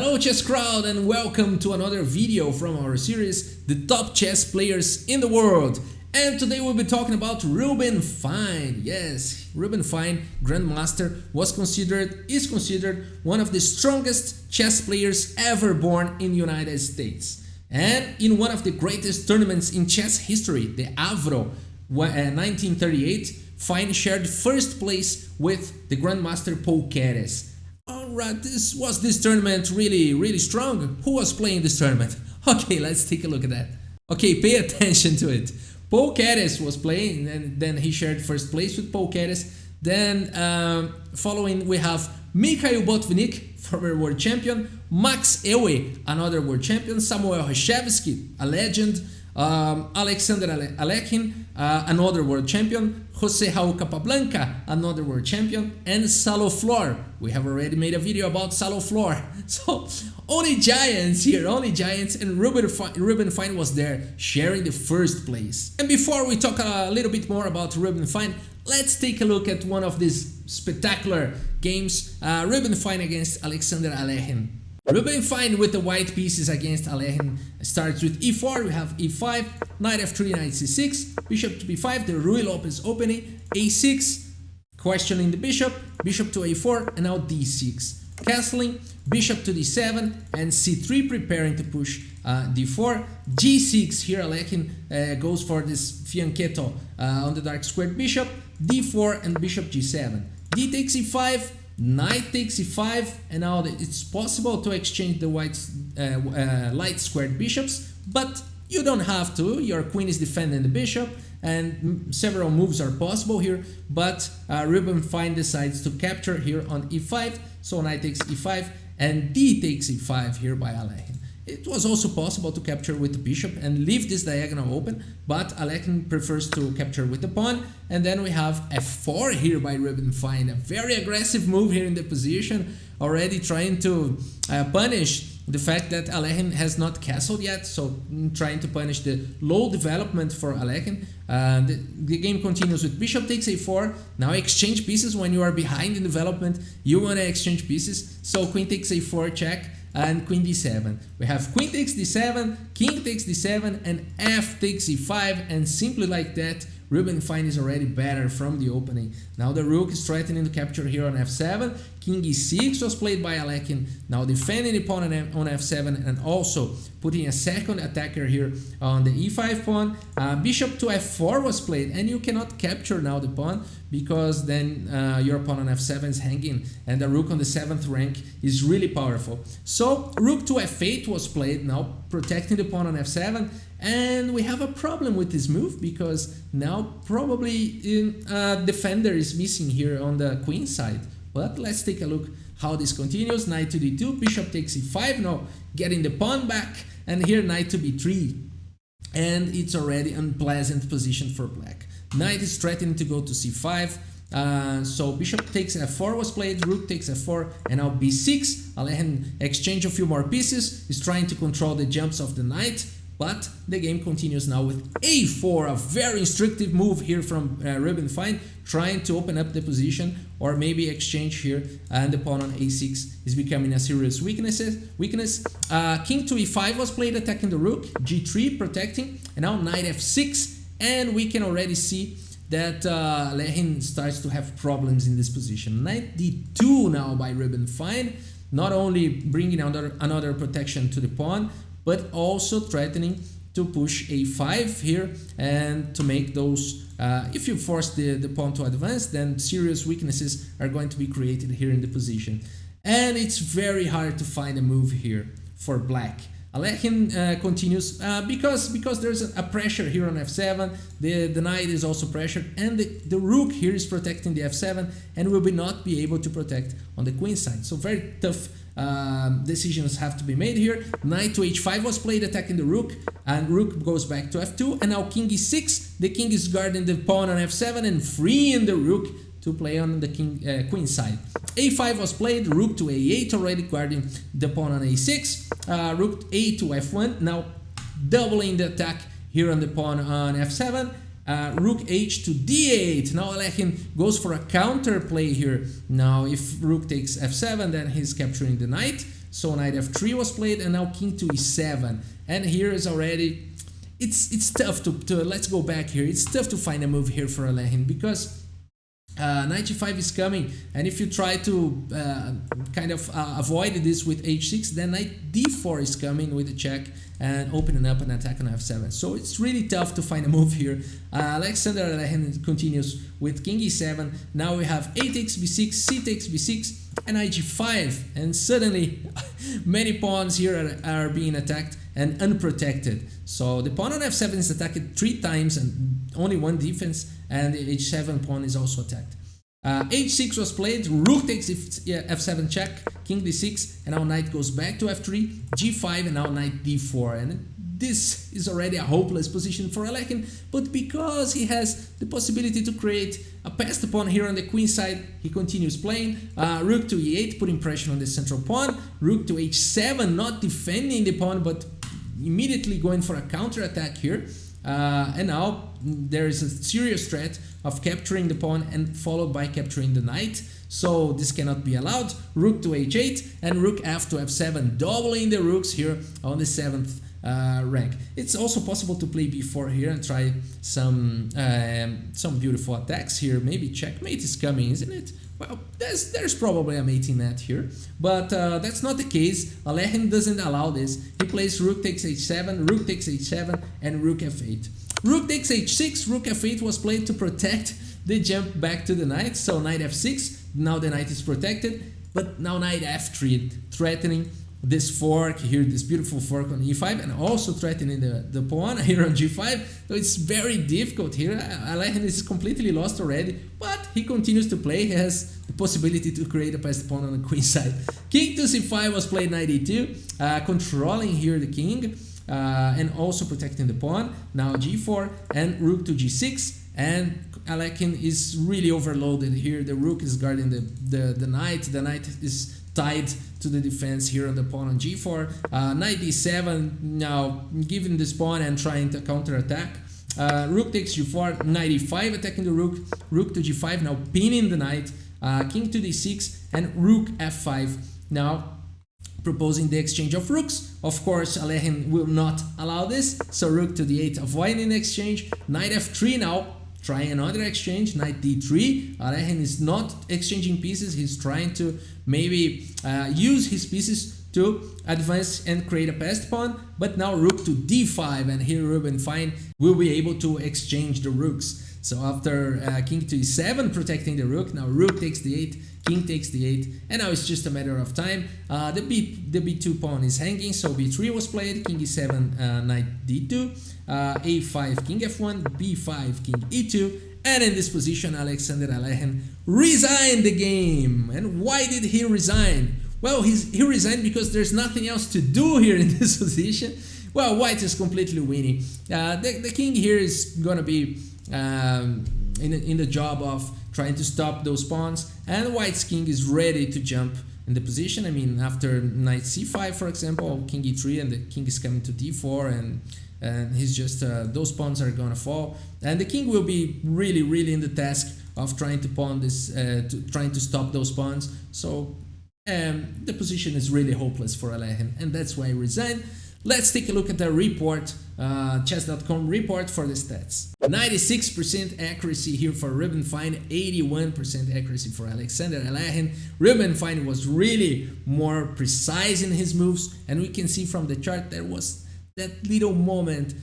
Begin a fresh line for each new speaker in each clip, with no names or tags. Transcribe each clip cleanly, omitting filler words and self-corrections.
Hello chess crowd and welcome to another video from our series, The Top Chess Players in the World. And today we'll be talking about Reuben Fine. Yes, Reuben Fine, Grandmaster, is considered one of the strongest chess players ever born in the United States. And in one of the greatest tournaments in chess history, the AVRO 1938, Fine shared first place with the Grandmaster Paul Keres. Alright, this tournament really strong? Who was playing this tournament? Okay, let's take a look at that. Okay, pay attention to it. Paul Keres was playing, and then he shared first place with Paul Keres. Then following we have Mikhail Botvinnik, former world champion, Max Ewe, another world champion, Samuel Hashevsky, a legend, Alekhine, another world champion, Jose Raul Capablanca, another world champion, and Salo Flor. We have already made a video about Salo Flor. So only giants here, only giants, and Reuben Fine was there sharing the first place. And before we talk a little bit more about Reuben Fine, let's take a look at one of these spectacular games, Reuben Fine against Alexander Alekhine. Reuben Fine with the white pieces against Alekhine starts with e4, we have e5, knight f3, knight c6, bishop to b5, the Ruy Lopez opening, a6, questioning the bishop, bishop to a4, and now d6. Castling, bishop to d7, and c3 preparing to push d4, g6, here Alekhine goes for this fianchetto on the dark squared bishop, d4 and bishop g7, d takes e5, knight takes e5, and now it's possible to exchange the light squared bishops, but you don't have to. Your queen is defending the bishop, and several moves are possible here, but Reuben Fine decides to capture here on e5, so knight takes e5, and d takes e5 here by Alekhine. It was also possible to capture with the bishop and leave this diagonal open, but Alekhine prefers to capture with the pawn, and then we have f4 here by Reuben Fine, a very aggressive move here in the position, already trying to punish the fact that Alekhine has not castled yet, so trying to punish the low development for Alekhine. The game continues with bishop takes a4, now exchange pieces. When you are behind in development, you want to exchange pieces, so queen takes a4 check, and queen d7. We have queen takes d7, king takes d7, and f takes e5, and simply like that, Reuben Fine is already better from the opening. Now the rook is threatening to capture here on f7, king e6 was played by Alekhine, now defending the pawn on f7 and also putting a second attacker here on the e5 pawn. Bishop to f4 was played, and you cannot capture now the pawn because then your pawn on f7 is hanging, and the rook on the 7th rank is really powerful. So rook to f8 was played, now protecting the pawn on f7, and we have a problem with this move because now probably defender is missing here on the queen side. But let's take a look how this continues. Knight to d2, bishop takes e5, now getting the pawn back, and here knight to b3, and it's already unpleasant position for black. Knight is threatening to go to c5, so bishop takes f4 was played, rook takes f4, and now b6. Alekhine exchange a few more pieces, is trying to control the jumps of the knight, but the game continues now with a4, a very instructive move here from Reuben Fine, trying to open up the position or maybe exchange here, and the pawn on a6 is becoming a serious weakness. King to e5 was played, attacking the rook, g3 protecting, and now knight f6, and we can already see that Alekhine starts to have problems in this position. Knight d2 now by Reuben Fine, not only bringing another protection to the pawn, but also threatening to push a5 here and to make those, if you force the pawn to advance, then serious weaknesses are going to be created here in the position. And it's very hard to find a move here for black. Alekhine continues because there's a pressure here on f7, the knight is also pressured, and the rook here is protecting the f7 and will not be able to protect on the queen side. So very tough decisions have to be made here. Knight to h5 was played, attacking the rook, and rook goes back to f2, and now king e6, the king is guarding the pawn on f7 and freeing the rook to play on the queen side. a5 was played, rook to a8, already guarding the pawn on a6, rook a to f1, now doubling the attack here on the pawn on f7, rook h to d8. Now Alekhine goes for a counter play here. Now if rook takes f7, then he's capturing the knight. So knight f3 was played, and now king to e7. And here is already, it's tough to let's go back here. It's tough to find a move here for Alekhine, because knight g5 is coming, and if you try to kind of avoid this with h6, then knight d4 is coming with a check and opening up an attack on f7. So it's really tough to find a move here. Alexander Alekhine continues with king e7. Now we have a takes b6, c takes b6, and knight g5, and suddenly many pawns here are being attacked and unprotected. So the pawn on f7 is attacked 3 times and only 1 defense, and the h7 pawn is also attacked. h6 was played, rook takes f7 check, king d6, and now knight goes back to f3, g5, and now knight d4. And this is already a hopeless position for Alekhine, but because he has the possibility to create a passed pawn here on the queen side, he continues playing. Rook to e8, putting pressure on the central pawn, rook to h7, not defending the pawn, but immediately going for a counter attack here. And now there is a serious threat of capturing the pawn and followed by capturing the knight, so this cannot be allowed. Rook to h8 and rook f to f7, doubling the rooks here on the 7th rank. It's also possible to play b4 here and try some beautiful attacks here. Maybe checkmate is coming, isn't it? Well, there's probably a mating net here, but that's not the case. Alekhine doesn't allow this. He plays rook takes h7, rook takes h7, and rook f8. Rook takes h6, rook f8 was played to protect the jump back to the knight. So knight f6, now the knight is protected, but now knight f3, threatening this fork here, this beautiful fork on e5, and also threatening the pawn here on g5. So it's very difficult here. Alekhine is completely lost already, but he continues to play. He has the possibility to create a passed pawn on the queen side. King to c5 was played, knight e2, controlling here the king and also protecting the pawn. Now g4 and rook to g6, and Alekhine is really overloaded here. The rook is guarding the knight. The knight is tied to the defense here on the pawn on g4. Knight d7, now giving this pawn and trying to counter attack. Rook takes g4, knight e5 attacking the rook, rook to g5, now pinning the knight, king to d6, and rook f5, now proposing the exchange of rooks. Of course, Alekhine will not allow this, so rook to d8, avoiding the exchange. Knight f3 now, trying another exchange, knight d3. Alekhine is not exchanging pieces, he's trying to maybe use his pieces to advance and create a passed pawn, but now rook to d5, and here Reuben Fine will be able to exchange the rooks. So after king to e7 protecting the rook, now rook takes d8, king takes d8, and now it's just a matter of time. The b2 pawn is hanging, so b3 was played, king e7, knight d2, a5, king f1, b5, king e2, and in this position Alexander Alekhine resigned the game. And why did he resign? Well, he resigned because there's nothing else to do here in this position. Well, white is completely winning. The king here is gonna be in the job of trying to stop those pawns, and white's king is ready to jump in the position. I mean, after knight c5, for example, king e3, and the king is coming to d4, and he's just those pawns are gonna fall, and the king will be really in the task of trying to pawn this, trying to stop those pawns. So the position is really hopeless for Alekhine, and that's why he resigned. Let's take a look at the report, chess.com report for the stats. 96% accuracy here for Reuben Fine, 81% accuracy for Alexander Alekhine. Reuben Fine was really more precise in his moves, and we can see from the chart there was that little moment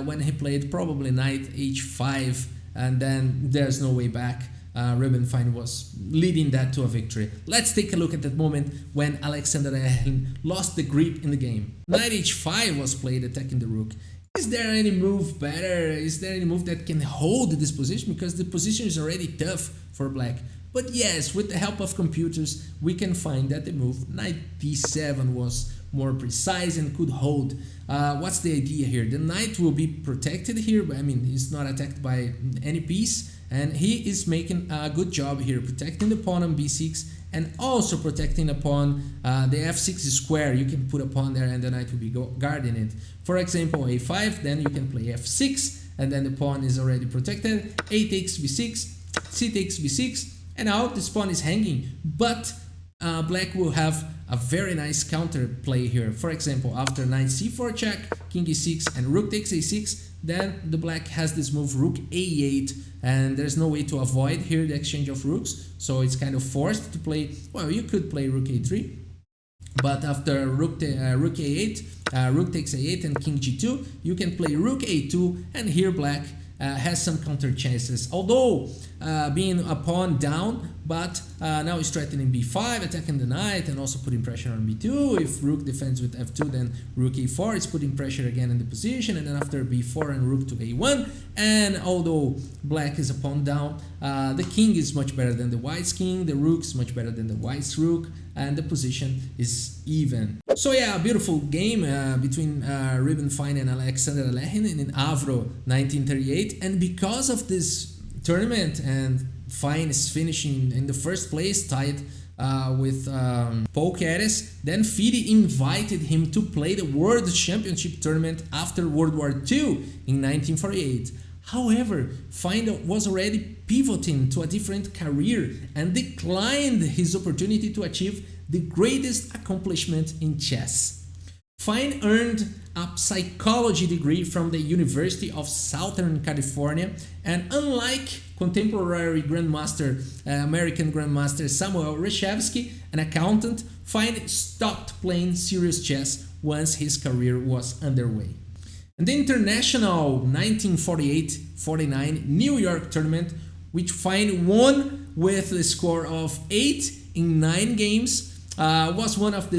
when he played probably knight h5, and then there's no way back. Reuben Fine was leading that to a victory. Let's take a look at that moment when Alexander Alekhine lost the grip in the game. Knight h5 was played, attacking the rook. Is there any move better? Is there any move that can hold this position? Because the position is already tough for black. But yes, with the help of computers, we can find that the move knight d7 was more precise and could hold. What's the idea here? The knight will be protected here. I mean, he's not attacked by any piece, and he is making a good job here, protecting the pawn on b6 and also protecting the pawn, the f6 square. You can put a pawn there and the knight will be guarding it. For example, a5, then you can play f6, and then the pawn is already protected. A takes b6, c takes b6, and now this pawn is hanging, but black will have a very nice counter play here. For example, after knight c4 check, king e6 and rook takes a6, then the black has this move rook a8, and there's no way to avoid here the exchange of rooks, so it's kind of forced to play. Well, you could play rook a3, but after rook a8, rook takes a8 and king g2, you can play rook a2, and here black has some counter chances, although being a pawn down, but now he's threatening b5, attacking the knight and also putting pressure on b2. If rook defends with f2, then rook a4 is putting pressure again in the position, and then after b4 and rook to a1, and although black is a pawn down, the king is much better than the white's king, the rook is much better than the white's rook, and the position is even. So yeah, a beautiful game between Reuben Win and Alekhine in AVRO 1938, and because of this tournament and Win is finishing in the first place tied with Paul Keres, then FIDE invited him to play the World Championship tournament after World War II in 1948. However, Win was already pivoting to a different career and declined his opportunity to achieve the greatest accomplishment in chess. Win earned a psychology degree from the University of Southern California, and unlike contemporary grandmaster, American grandmaster Samuel Reshevsky, an accountant, Win stopped playing serious chess once his career was underway. In the international 1948-49 New York tournament, which Win won with a score of 8 in 9 games, was one of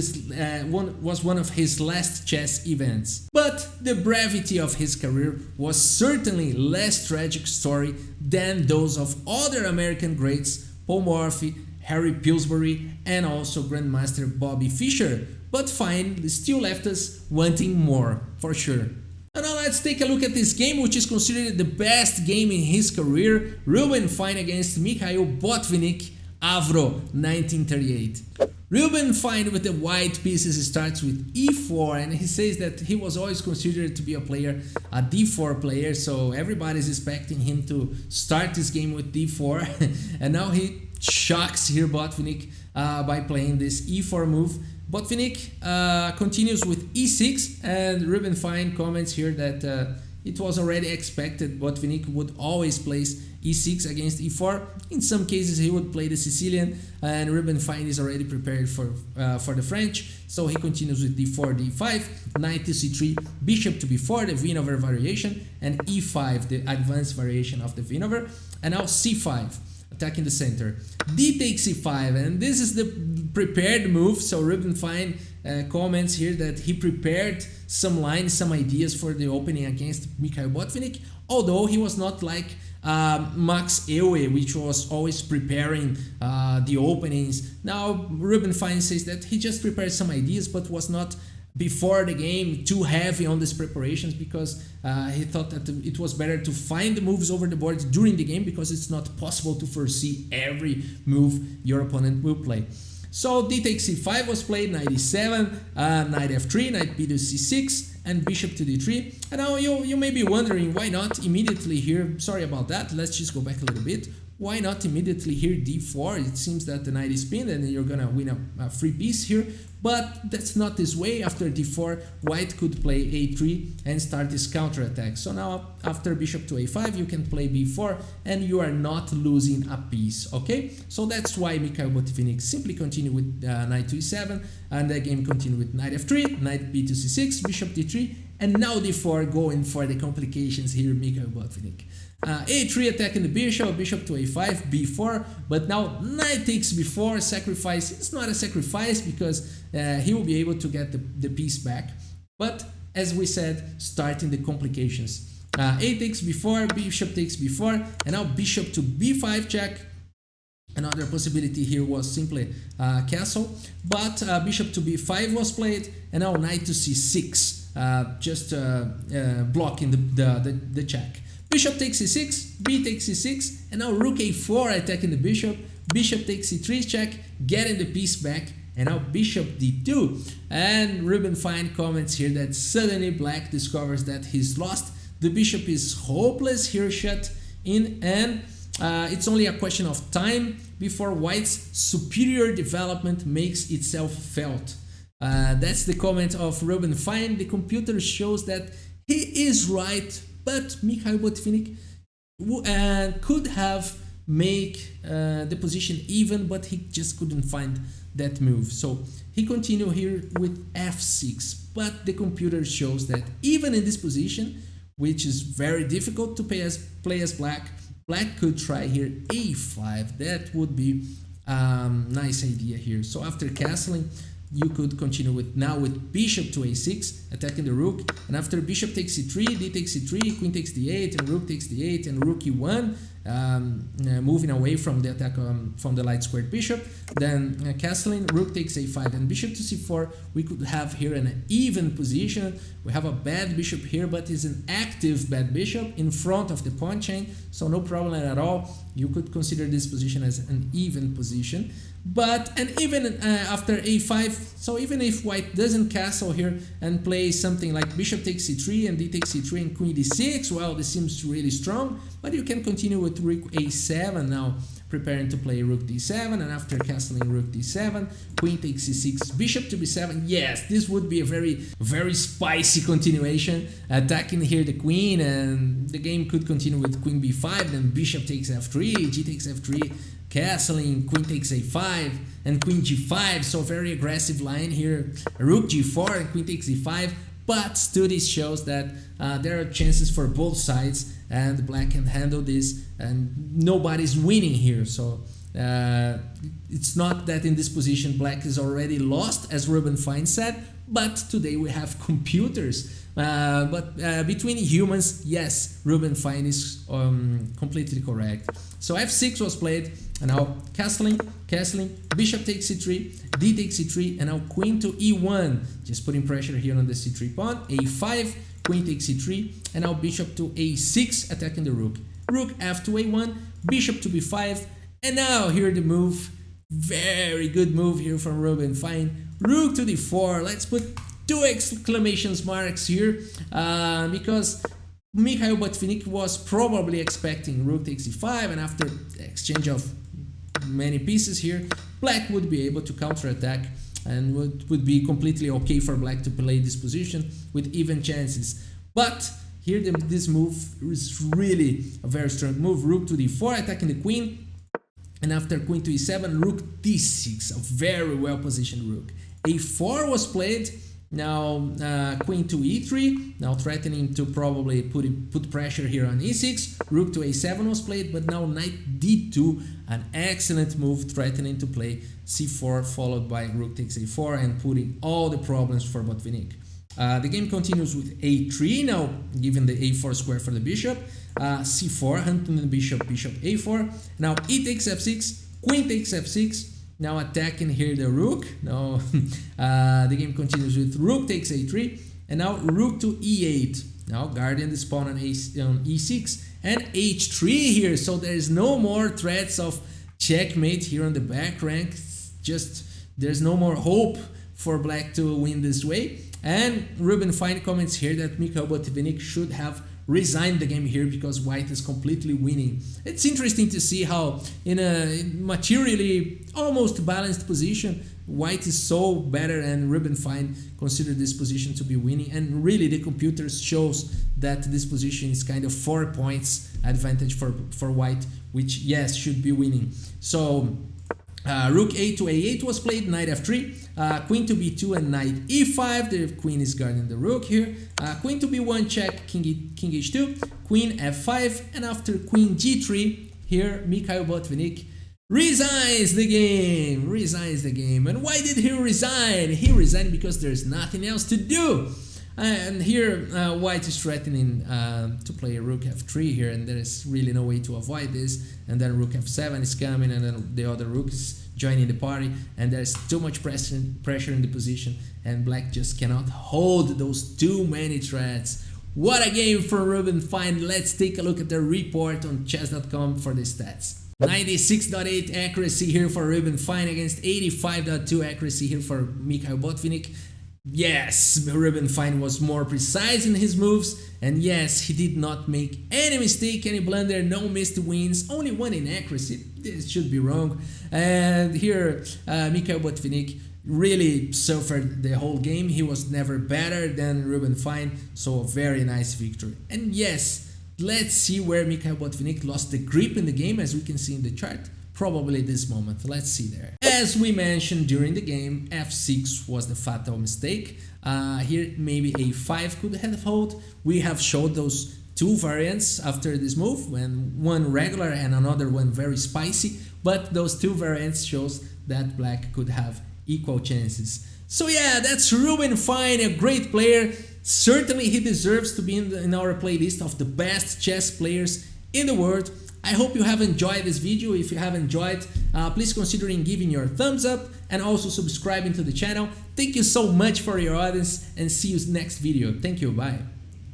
his last chess events. But the brevity of his career was certainly less tragic story than those of other American greats, Paul Morphy, Harry Pillsbury, and also Grandmaster Bobby Fischer. But Win still left us wanting more, for sure. And now let's take a look at this game, which is considered the best game in his career. Reuben Win against Mikhail Botvinnik, AVRO 1938. Reuben Win with the white pieces starts with e4, and he says that he was always considered to be a d4 player, so everybody's expecting him to start this game with d4, and now he shocks here Botvinnik by playing this e4 move. Botvinnik continues with e6, and Reuben Win comments here that it was already expected Botvinnik would always place e6 against e4. In some cases he would play the Sicilian, and Reuben Win is already prepared for the French, so he continues with d4, d5, knight to c3, bishop to b4, the Winover variation, and e5, the advanced variation of the Winover, and now c5, attacking the center. D takes c5, and this is the prepared move, so Reuben Win comments here that he prepared some lines, some ideas for the opening against Mikhail Botvinnik, although he was not like Max Euwe, which was always preparing the openings. Now Reuben Win says that he just prepared some ideas, but was not before the game too heavy on these preparations, because he thought that it was better to find the moves over the board during the game, because it's not possible to foresee every move your opponent will play. So d takes c5 was played, knight e7, knight f3, knight b to c6, and bishop to d3. And now you may be wondering, why not immediately here, sorry about that, let's just go back a little bit, why not immediately here d4? It seems that the knight is pinned and you're gonna win a free piece here, but that's not this way. After d4, white could play a3 and start this counter attack. So now after bishop to a5, you can play b4 and you are not losing a piece, okay? So that's why Mikhail Botvinnik simply continued with knight to e7, and the game continued with knight f3, knight b to c6, bishop d3, and now d4, going for the complications here, Mikhail Botvinnik. A3 attacking the bishop, bishop to a5, b4, but now knight takes b4, sacrifice. It's not a sacrifice because he will be able to get the piece back, but as we said, starting the complications. A takes b4, bishop takes b4, and now bishop to b5 check. Another possibility here was simply castle, but bishop to b5 was played, and now knight to c6, just blocking the check. Bishop takes c6, b takes c6, and now rook a4 attacking the bishop, bishop takes c3 check, getting the piece back, and now bishop d2. And Reuben Win comments here that suddenly black discovers that he's lost, the bishop is hopeless here shut in, and it's only a question of time before white's superior development makes itself felt. That's the comment of Reuben Fine. The computer shows that he is right, but Mikhail Botvinnik could have make the position even, but he just couldn't find that move. So he continued here with f6, but the computer shows that even in this position, which is very difficult to play as black could try here a5. That would be nice idea here. So after castling, you could continue with bishop to a6, attacking the rook, and after bishop takes c3, d takes c3, queen takes d8, and rook takes d8, and rook e1, moving away from the attack from the light squared bishop. Then castling, rook takes a5, and bishop to c4. We could have here an even position. We have a bad bishop here, but it's an active bad bishop in front of the pawn chain, so no problem at all. You could consider this position as an even position. But even after a5, so even if white doesn't castle here and play something like bishop takes c3 and d takes c3 and queen d6, well, this seems really strong, but you can continue with rook a7 now, preparing to play rook d7, and after castling rook d7, queen takes c6, bishop to b7. Yes, this would be a very spicy continuation, attacking here the queen, and the game could continue with queen b5, then bishop takes f3, g takes f3, castling, queen takes a5, and queen g5, so very aggressive line here, rook g4 and queen takes e5, but still this shows that there are chances for both sides, and black can handle this, and nobody's winning here. So it's not that in this position black is already lost, as Reuben Fine said, but today we have computers. But between humans, yes, Reuben Fine is completely correct. So f6 was played, and now castling, bishop takes c3, d takes c3, and now queen to e1, just putting pressure here on the c3 pawn, a5, queen takes c3, and now bishop to a6, attacking the rook, rook f to a1, bishop to b5, and now here the move, very good move here from Reuben Fine, rook to d4. Let's put 2 exclamation marks here, because Mikhail Botvinnik was probably expecting rook takes e5, and after exchange of many pieces here, black would be able to counterattack, and would be completely okay for black to play this position with even chances. But here this move is really a very strong move, rook to d4, attacking the queen, and after queen to e7, rook d6, a very well positioned rook. a4 was played. Now queen to e3, now threatening to probably put pressure here on e6, rook to a7 was played, but now knight d2, an excellent move, threatening to play c4 followed by rook takes a4 and putting all the problems for Botvinnik. The game continues with a3, now given the a4 square for the bishop, c4, hunting the bishop, bishop a4, now e takes f6, queen takes f6, now attacking here the rook. Now the game continues with rook takes a3, and now rook to e8. Now guarding this pawn on e6 and h3 here. So there is no more threats of checkmate here on the back rank. Just there's no more hope for black to win this way. And Reuben Fine comments here that Mikhail Botvinnik should have resigned the game here because white is completely winning. It's interesting to see how in a materially almost balanced position, white is so better, and Reuben Fine considered this position to be winning, and really the computer shows that this position is kind of 4 points advantage for white, which yes should be winning. So rook a to a8 was played, knight f3, queen to b2 and knight e5, the queen is guarding the rook here, queen to b1 check, king h2, queen f5, and after queen g3, here Mikhail Botvinnik resigns the game. And why did he resign? He resigned because there's nothing else to do. And here white is threatening to play rook f3 here, and there is really no way to avoid this. And then rook f7 is coming, and then the other rook is joining the party, and there's too much pressure in the position, and black just cannot hold those too many threats. What a game for Reuben Fine. Let's take a look at the report on chess.com for the stats. 96.8 accuracy here for Reuben Fine against 85.2 accuracy here for Mikhail Botvinnik. Yes, Reuben Fine was more precise in his moves, and yes, he did not make any mistake, any blunder, no missed wins, only one inaccuracy. This should be wrong. And here, Mikhail Botvinnik really suffered the whole game. He was never better than Reuben Fine, so a very nice victory. And yes, let's see where Mikhail Botvinnik lost the grip in the game, as we can see in the chart. Probably this moment. Let's see there. As we mentioned during the game, f6 was the fatal mistake. Here maybe a5 could have held. We have showed those two variants after this move, when one regular and another one very spicy, but those two variants shows that black could have equal chances. So yeah, that's Reuben Fine, a great player. Certainly he deserves to be in our playlist of the best chess players in the world. I hope you have enjoyed this video. If you have enjoyed, please consider giving your thumbs up and also subscribing to the channel. Thank you so much for your audience and see you next video. Thank you, bye.